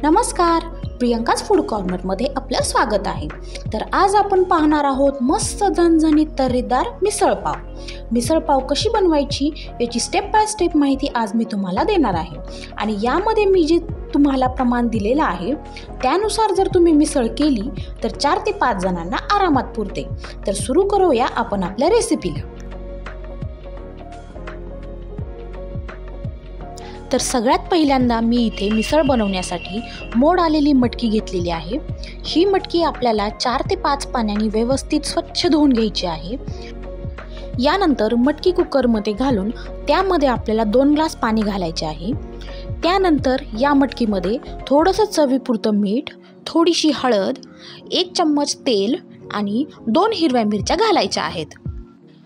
नमस्कार, प्रियंकाच फूड कॉर्नरमध्ये आपलं स्वागत आहे। तर आज आपण पाहणार आहोत मस्त झणझणीत तर्रीदार मिसळपाव। मिसळपाव कशी बनवायची याची स्टेप बाय स्टेप माहिती आज मी तुम्हाला देणार आहे आणि यामध्ये मी जे तुम्हाला प्रमाण दिलेलं आहे त्यानुसार जर तुम्ही मिसळ केली तर 4 ते 5 जणांना आरामात पुरते। तर सुरू करूया आपण आपल्या रेसिपीला। तर सगळ्यात पहिल्यांदा मी इथे मिसळ बनवण्यासाठी मोड आलेली मटकी घेतलेली आहे। ही मटकी आपल्याला 4 ते 5 पाण्याने व्यवस्थित स्वच्छ धुवून घ्यायची आहे। यानंतर मटकी कुकरमध्ये घालून त्यामध्ये आपल्याला 2 ग्लास पाणी घालायचे आहे। त्यानंतर या मटकीमध्ये थोडंसं चवीपुरतं मीठ, थोडीशी हळद, 1 चम्मच तेल आणि 2 हिरव्या मिरच्या घालायच्या आहेत।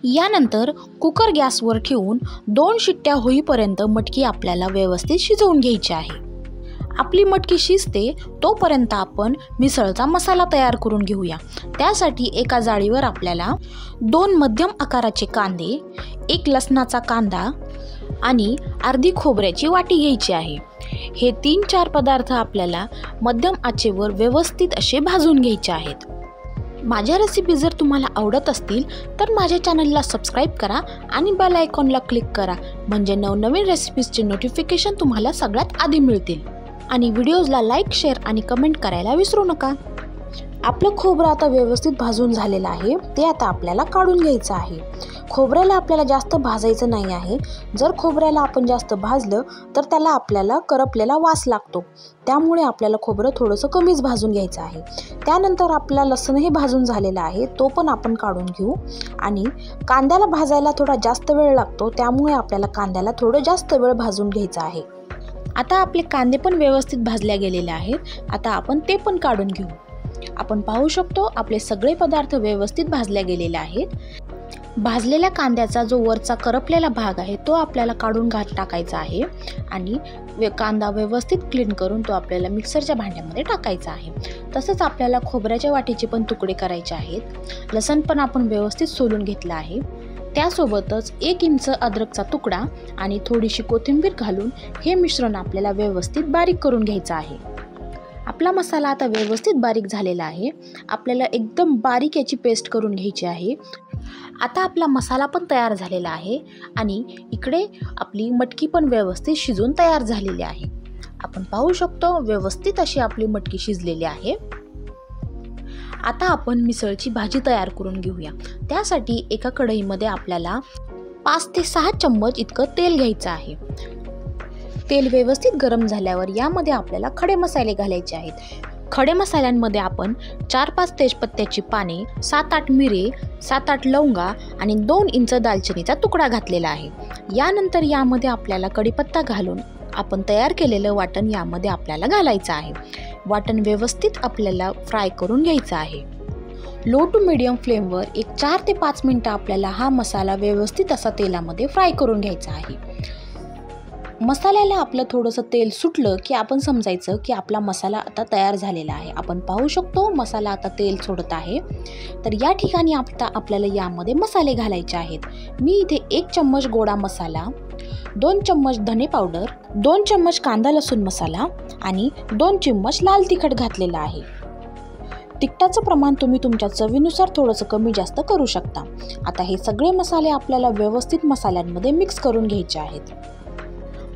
यानंतर कुकर गॅसवर ठेवून 2 शिट्ट्या होईपर्यंत मटकी आपल्याला व्यवस्थित शिजवून घ्यायची आहे। आपली मटकी शिजते तोपर्यंत आपण मिसळचा मसाला तयार करून घेऊया। त्यासाठी एका जाळीवर आपल्याला 2 मध्यम आकाराचे कांदे, 1 लसणाचा कांदा आणि अर्धी खोबऱ्याची वाटी घ्यायची आहे। हे 3-4 पदार्थ आपल्याला मध्यम आचेवर व्यवस्थित असे भाजून घ्यायचे आहेत। माझ्या रेसिपी जर तुम्हाला आवडत असतील तर माझ्या चॅनलला सबस्क्राईब करा आणि बेल आयकॉनला क्लिक करा, म्हणजे नवनवीन रेसिपीजचे नोटिफिकेशन तुम्हाला सगळ्यात आधी मिळतील। आणि व्हिडिओजला लाईक, शेअर आणि कमेंट करायला विसरू नका। आपलं खोबरं आता व्यवस्थित भाजून झालेलं आहे, ते आता आपल्याला काढून घ्यायचं आहे। खोबऱ्याला आपल्याला जास्त भाजायचं नाही आहे। जर खोबऱ्याला आपण जास्त भाजलं तर त्याला आपल्याला करपलेला वास लागतो, त्यामुळे आपल्याला खोबरं थोडंसं कमीच भाजून घ्यायचं आहे। त्यानंतर आपला लसूणही भाजून झालेला आहे, तो पण आपण काढून घेऊ। आणि कांद्याला भाजायला थोडा जास्त वेळ लागतो, त्यामुळे आपल्याला कांद्याला थोडं जास्त वेळ भाजून घ्यायचं आहे। आता आपले कांदे पण व्यवस्थित भाजल्या गेलेले आहेत, आता आपण ते पण काढून घेऊ। आपण पाहू शकतो आपले सगळे पदार्थ व्यवस्थित भाजल्या गेलेले आहेत। भाजलेल्या कांद्याचा जो वरचा करपलेला भाग आहे तो आपल्याला काढून टाकायचा आहे आणि कांदा व्यवस्थित क्लीन करून तो आपल्याला मिक्सरच्या भांड्यामध्ये टाकायचा आहे। तसंच आपल्याला खोबऱ्याच्या वाटीचे पण तुकडे करायचे आहेत। लसूण पण आपण व्यवस्थित सोलून घेतला आहे। त्यासोबतच 1 इंच अद्रकचा तुकडा आणि थोडीशी कोथिंबीर घालून हे मिश्रण आपल्याला व्यवस्थित बारीक करून घ्यायचं आहे। आपला मसाला आता व्यवस्थित बारीक झालेला आहे, आपल्याला एकदम बारीक याची पेस्ट करून घ्यायची आहे। आता आपला मसाला पण तयार झालेला आहे आणि इकडे आपली मटकी पण व्यवस्थित शिजून तयार झालेली आहे। आपण पाहू शकतो व्यवस्थित अशी आपली मटकी शिजलेली आहे। आता आपण मिसळची भाजी तयार करून घेऊया। त्यासाठी एका कढईमध्ये आपल्याला 5 ते 6 चम्मच इतकं तेल घ्यायचं आहे। तेल व्यवस्थित गरम झाल्यावर यामध्ये आपल्याला खडे मसाले घालायचे आहेत। खडे मसाल्यांमध्ये आपण 4-5 तेजपत्त्याची पाने, 7-8 मिरे, 7-8 लवंगा आणि 2 इंच दालचिनीचा तुकडा घातलेला आहे। यानंतर यामध्ये आपल्याला कढीपत्ता घालून आपण तयार केलेलं वाटण यामध्ये आपल्याला घालायचं आहे। वाटण व्यवस्थित आपल्याला फ्राय करून घ्यायचं आहे। लो टू मीडियम फ्लेमवर एक 4 ते 5 मिनिटं आपल्याला हा मसाला व्यवस्थित असा तेलामध्ये फ्राय करून घ्यायचा आहे। मसाल्याला आपलं थोडंसं तेल सुटलं की आपण समजायचं की आपला मसाला आता तयार झालेला आहे। आपण पाहू शकतो मसाला आता तेल सोडत आहे। तर या ठिकाणी आता आपल्याला यामध्ये मसाले घालायचे आहेत। मी इथे 1 चम्मच गोडा मसाला, 2 चम्मच धने पावडर, 2 चम्मच कांदा लसूण मसाला आणि 2 चम्मच लाल तिखट घातलेला आहे। तिखटाचं प्रमाण तुम्ही तुमच्या चवीनुसार थोडंसं कमी जास्त करू शकता। आता हे सगळे मसाले आपल्याला व्यवस्थित मसाल्यांमध्ये मिक्स करून घ्यायचे आहेत।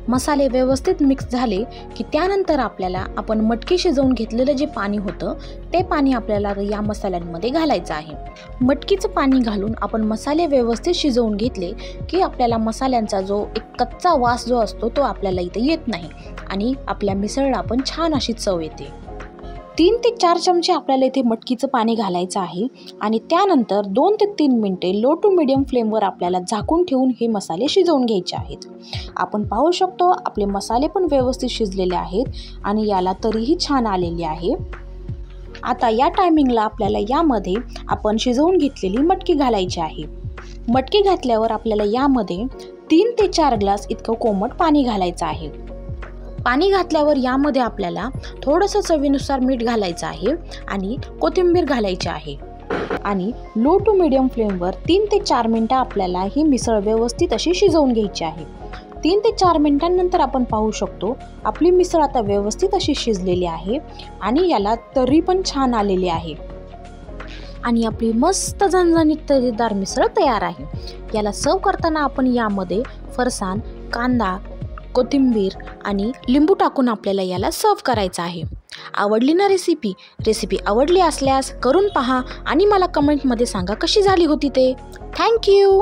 मसाले व्यवस्थित मिक्स झाले की त्यानंतर आपल्याला आपण मटकी शिजवून घेतलेलं जे पाणी होतं ते पाणी आपल्याला या मसाल्यांमध्ये घालायचं आहे। मटकीचं पाणी घालून आपण मसाले व्यवस्थित शिजवून घेतले की आपल्याला मसाल्यांचा जो एक कच्चा वास जो असतो तो आपल्याला इथे येत नाही आणि आपल्या मिसळला पण छान अशी चव येते। 3 ते 4 चमचे आपल्याला इथे मटकीचं पाणी घालायचं आहे आणि त्यानंतर 2 ते 3 मिनिटे लो टू मीडियम फ्लेमवर आपल्याला झाकून ठेवून हे मसाले शिजवून घ्यायचे आहेत। आपण पाहू शकतो आपले मसाले पण व्यवस्थित शिजलेले आहेत आणि याला तरीही छान आलेली आहे। आता या टायमिंगला आपल्याला यामध्ये आपण शिजवून घेतलेली मटकी घालायची आहे। मटकी घातल्यावर आपल्याला यामध्ये 3 ते 4 ग्लास इतकं कोमट पाणी घालायचं आहे। पाणी घातल्यावर यामध्ये आपल्याला थोडंसं चवीनुसार मीठ घालायचं आहे आणि कोथिंबीर घालायची आहे आणि लो टू मीडियम फ्लेमवर 3 ते 4 मिनिटं आपल्याला ही मिसळ व्यवस्थित अशी शिजवून घ्यायची आहे। 3 ते 4 मिनिटांनंतर आपण पाहू शकतो आपली मिसळ आता व्यवस्थित अशी शिजलेली आहे आणि याला तर्री पण छान आलेली आहे आणि आपली मस्त झणझणीत तर्रीदार मिसळ तयार आहे। याला सर्व करताना आपण यामध्ये फरसाण, कांदा, कोथिंबीर आणि लिंबू टाकून आपल्याला याला सर्व करायचं आहे। आवडली ना रेसिपी आवडली असल्यास करून पहा आणि मला कमेंटमध्ये सांगा कशी झाली होती ते। थँक्यू।